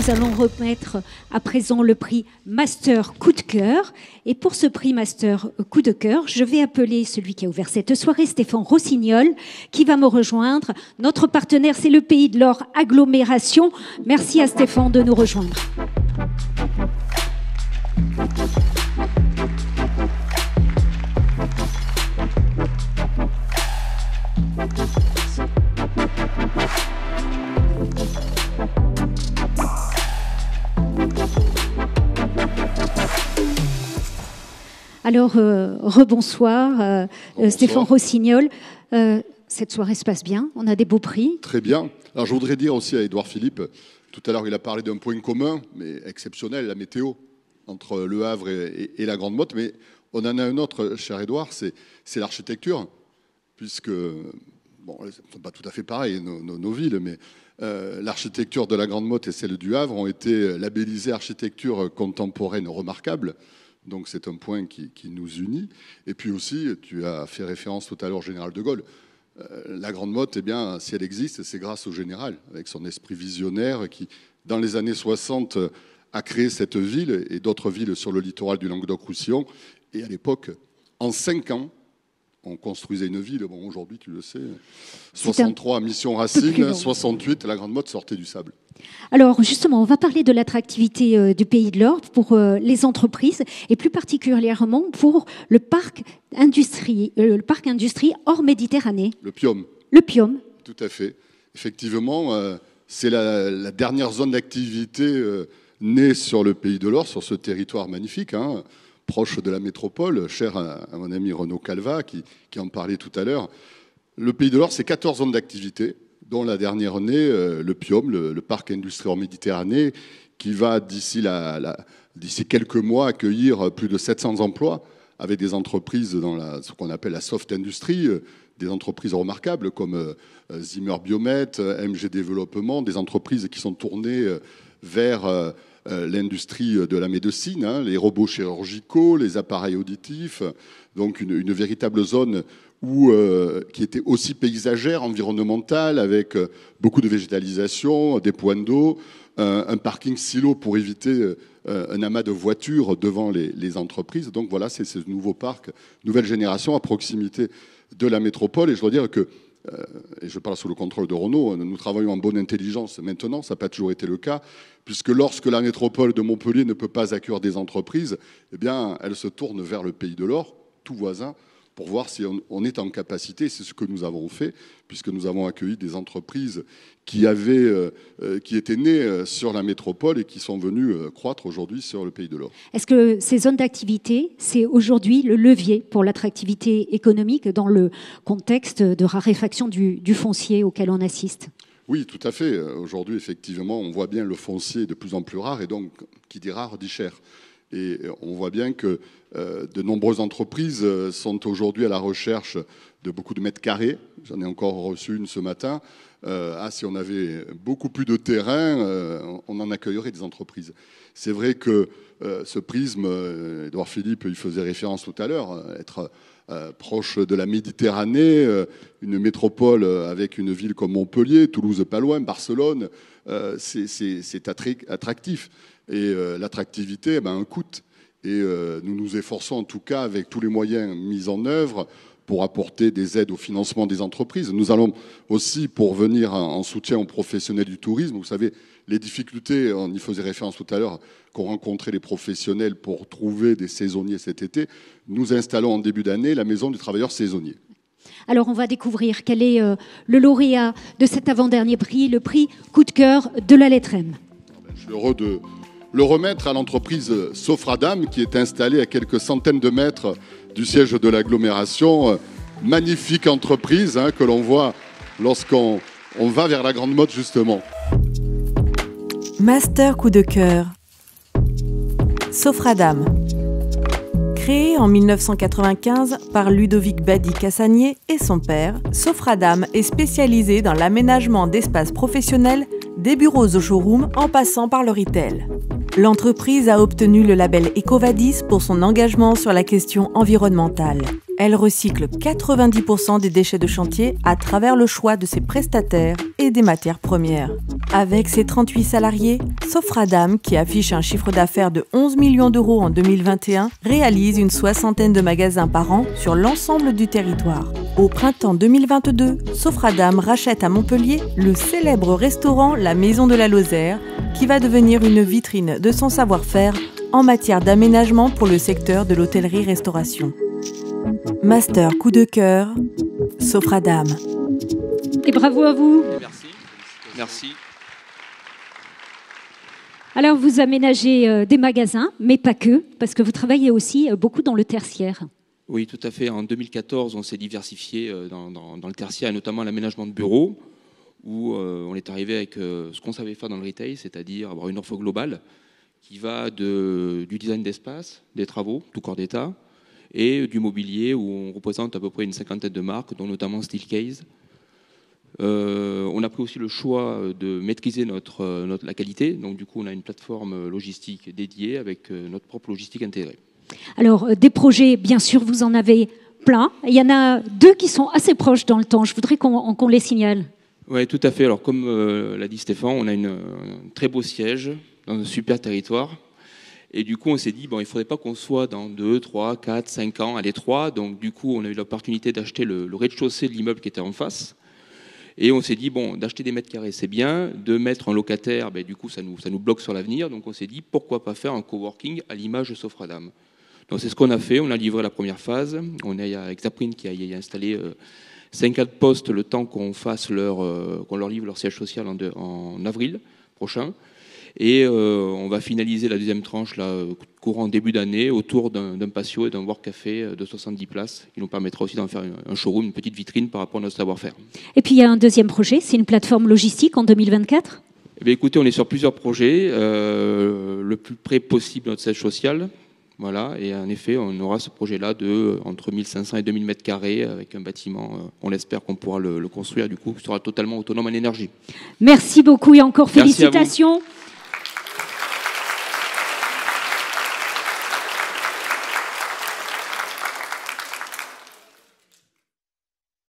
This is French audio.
nous allons remettre à présent le prix Master Coup de cœur. Et pour ce prix Master Coup de cœur, je vais appeler celui qui a ouvert cette soirée, Stéphane Rossignol, qui va me rejoindre. Notre partenaire, c'est le Pays de l'Or Agglomération. Merci à Stéphane de nous rejoindre. Alors, rebonsoir, Stéphane Rossignol. Cette soirée se passe bien, on a des beaux prix. Très bien. Alors, je voudrais dire aussi à Édouard Philippe, tout à l'heure, il a parlé d'un point commun, mais exceptionnel, la météo, entre Le Havre et la Grande Motte. Mais on en a un autre, cher Édouard, c'est l'architecture, puisque, bon, elles ne sont pas tout à fait pareilles, nos villes, mais l'architecture de la Grande Motte et celle du Havre ont été labellisées architecture contemporaine remarquable. Donc c'est un point qui nous unit. Et puis aussi, tu as fait référence tout à l'heure au général de Gaulle. La Grande Motte, eh bien, si elle existe, c'est grâce au général, avec son esprit visionnaire qui, dans les années 60, a créé cette ville et d'autres villes sur le littoral du Languedoc-Roussillon. Et à l'époque, en 5 ans, on construisait une ville. Bon, aujourd'hui, tu le sais, 63 Mission Racine, 68, la Grande Motte sortait du sable. Alors justement, on va parler de l'attractivité du Pays de l'Or pour les entreprises et plus particulièrement pour le parc industrie hors Méditerranée. Le PIOM. Le PIOM. Tout à fait. Effectivement, c'est la dernière zone d'activité née sur le Pays de l'Or, sur ce territoire magnifique, hein, proche de la métropole, cher à mon ami Renaud Calva qui en parlait tout à l'heure. Le Pays de l'Or, c'est 14 zones d'activité, dont la dernière née, le PIOM, le parc industrie hors Méditerranée, qui va d'ici quelques mois accueillir plus de 700 emplois avec des entreprises dans ce qu'on appelle la soft industry, des entreprises remarquables comme Zimmer Biomet, MG Développement, des entreprises qui sont tournées vers l'industrie de la médecine, hein, les robots chirurgicaux, les appareils auditifs, donc une véritable zone qui était aussi paysagère, environnementale, avec beaucoup de végétalisation, des points d'eau, un parking silo pour éviter un amas de voitures devant les entreprises. Donc voilà, c'est ce nouveau parc, nouvelle génération à proximité de la métropole. Et je dois dire que, et je parle sous le contrôle de Renaud, nous travaillons en bonne intelligence maintenant, ça n'a pas toujours été le cas, puisque lorsque la métropole de Montpellier ne peut pas accueillir des entreprises, eh bien, elle se tourne vers le Pays de l'Or, tout voisin, pour voir si on est en capacité. C'est ce que nous avons fait, puisque nous avons accueilli des entreprises qui étaient nées sur la métropole et qui sont venues croître aujourd'hui sur le Pays de l'Or. Est-ce que ces zones d'activité, c'est aujourd'hui le levier pour l'attractivité économique dans le contexte de raréfaction du foncier auquel on assiste ? Oui, tout à fait. Aujourd'hui, effectivement, on voit bien le foncier de plus en plus rare, et donc, qui dit rare, dit cher. Et on voit bien que de nombreuses entreprises sont aujourd'hui à la recherche de beaucoup de mètres carrés. J'en ai encore reçu une ce matin. Si on avait beaucoup plus de terrain, on en accueillerait des entreprises. C'est vrai que ce prisme, Édouard Philippe, il faisait référence tout à l'heure, être proche de la Méditerranée, une métropole avec une ville comme Montpellier, Toulouse pas loin, Barcelone, c'est attractif. Et l'attractivité a un coût. Et nous nous efforçons en tout cas avec tous les moyens mis en œuvre pour apporter des aides au financement des entreprises. Nous allons aussi, pour venir en soutien aux professionnels du tourisme, vous savez, les difficultés, on y faisait référence tout à l'heure, qu'ont rencontré les professionnels pour trouver des saisonniers cet été, nous installons en début d'année la maison du travailleur saisonnier. Alors on va découvrir quel est le lauréat de cet avant-dernier prix, le prix Coup de cœur de la lettre M. Je suis heureux de le remettre à l'entreprise Sofradam, qui est installée à quelques centaines de mètres du siège de l'agglomération. Magnifique entreprise, hein, que l'on voit lorsqu'on va vers la Grande Motte, justement. Master Coup de cœur. Sofradam. Créé en 1995 par Ludovic Badi-Cassagnier et son père, Sofradam est spécialisé dans l'aménagement d'espaces professionnels, des bureaux au showroom en passant par le retail. L'entreprise a obtenu le label EcoVadis pour son engagement sur la question environnementale. Elle recycle 90% des déchets de chantier à travers le choix de ses prestataires et des matières premières. Avec ses 38 salariés, Sofradam, qui affiche un chiffre d'affaires de 11 millions d'euros en 2021, réalise une soixantaine de magasins par an sur l'ensemble du territoire. Au printemps 2022, Sofradam rachète à Montpellier le célèbre restaurant La Maison de la Lozère, qui va devenir une vitrine de son savoir-faire en matière d'aménagement pour le secteur de l'hôtellerie-restauration. Master coup de cœur, Sofradam. Et bravo à vous. Merci. Merci. Alors, vous aménagez des magasins, mais pas que, parce que vous travaillez aussi beaucoup dans le tertiaire. Oui, tout à fait. En 2014, on s'est diversifié dans le tertiaire, et notamment l'aménagement de bureaux, où on est arrivé avec ce qu'on savait faire dans le retail, c'est-à-dire avoir une offre globale qui va du design d'espace, des travaux, tout corps d'état, et du mobilier, où on représente à peu près une cinquantaine de marques, dont notamment Steelcase. On a pris aussi le choix de maîtriser la qualité. Donc, du coup, on a une plateforme logistique dédiée avec notre propre logistique intégrée. Alors, des projets, bien sûr, vous en avez plein. Il y en a 2 qui sont assez proches dans le temps. Je voudrais qu'on les signale. Oui, tout à fait. Alors, comme l'a dit Stéphane, on a un très beau siège dans un super territoire. Et du coup, on s'est dit, bon, il ne faudrait pas qu'on soit dans 2, 3, 4, 5 ans à l'étroit. Donc, du coup, on a eu l'opportunité d'acheter le rez-de-chaussée de l'immeuble qui était en face. Et on s'est dit, bon, d'acheter des mètres carrés, c'est bien. De mettre un locataire, du coup, ça nous bloque sur l'avenir. Donc, on s'est dit, pourquoi pas faire un coworking à l'image de Sofradam. Donc, c'est ce qu'on a fait. On a livré la première phase. On est avec Zaprine qui a installé 54 postes le temps qu'on leur livre leur siège social en avril prochain. Et on va finaliser la deuxième tranche courant début d'année autour d'un patio et d'un work café de 70 places qui nous permettra aussi d'en faire un showroom, une petite vitrine par rapport à notre savoir-faire. Et puis il y a un deuxième projet, c'est une plateforme logistique en 2024 ? Écoutez, on est sur plusieurs projets, le plus près possible de notre siège social. Voilà, et en effet, on aura ce projet-là entre 1500 et 2000 mètres carrés avec un bâtiment, on l'espère qu'on pourra le construire, du coup, qui sera totalement autonome en énergie. Merci beaucoup et encore félicitations.